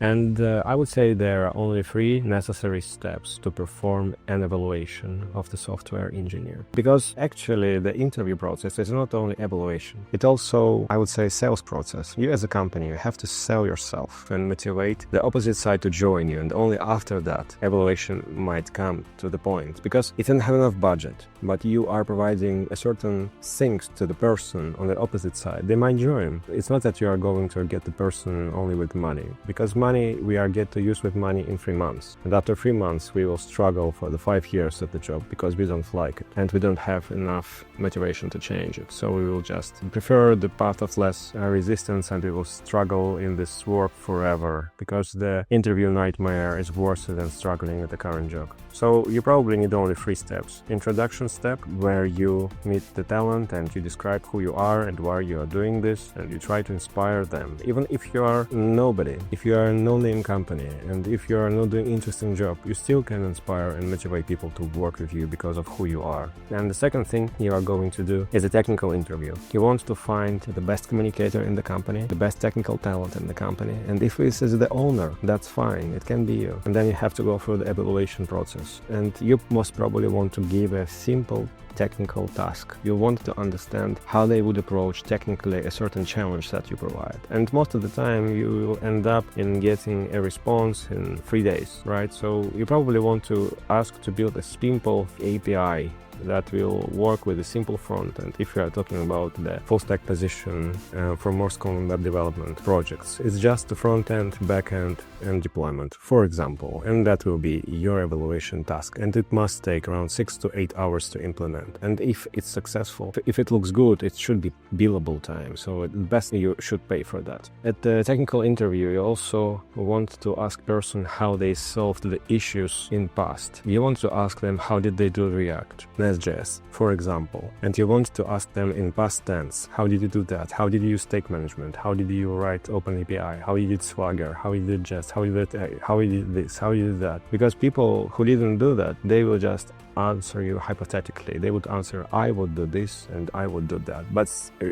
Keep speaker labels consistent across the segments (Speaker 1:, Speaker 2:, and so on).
Speaker 1: And I would say there are only 3 necessary steps to perform an evaluation of the software engineer. Because actually the interview process is not only evaluation, it also, I would say, sales process. You as a company, you have to sell yourself and motivate the opposite side to join you, and only after that evaluation might come to the point. Because it doesn't have enough budget, but you are providing a certain things to the person on the opposite side, they might join. It's not that you are going to get the person only with money, because money we are get to use with money in 3 months, and after 3 months we will struggle for the 5 years of the job because we don't like it and we don't have enough motivation to change it. So we will just prefer the path of less resistance, and we will struggle in this work forever, because the interview nightmare is worse than struggling at the current job. So you probably need only 3 steps. Introduction step, where you meet the talent and you describe who you are and why you are doing this, and you try to inspire them. Even if you are nobody, if you are a no-name company, and if you are not doing interesting job, you still can inspire and motivate people to work with you because of who you are. And the second thing you are going to do is a technical interview. You want to find the best communicator in the company, the best technical talent in the company, and if this is the owner, that's fine, it can be you. And then you have to go through the evaluation process, and you most probably want to give a simple technical task. You want to understand how they would approach technically a certain challenge that you provide. And most of the time you will end up in getting a response in 3 days, right? So you probably want to ask to build a simple API that will work with a simple front end. If you are talking about the full stack position for most common web development projects, it's just the front end, back end, and deployment, for example, and that will be your evaluation task, and it must take around 6 to 8 hours to implement. And if it's successful, if it looks good, it should be billable time, so at best you should pay for that. At the technical interview, you also want to ask person how they solved the issues in past. You want to ask them how did they do React, Nest.js, for example, and you want to ask them in past tense, how did you do that, how did you use state management, how did you write OpenAPI, how you did Swagger, how you did Jest, how you did this, how you did that. Because people who didn't do that, they will just answer you hypothetically. They would answer, I would do this and I would do that. But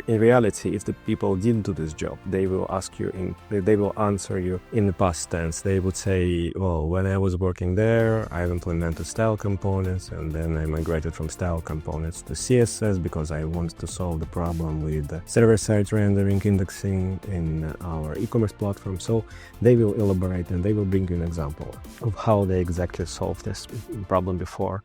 Speaker 1: in reality, if the people didn't do this job, they will answer you in the past tense. They would say, well, when I was working there, I implemented style components, and then I migrated from style components to CSS because I wanted to solve the problem with the server-side rendering indexing in our e-commerce platform. So they will elaborate and they will bring you an example of how they exactly solved this problem before.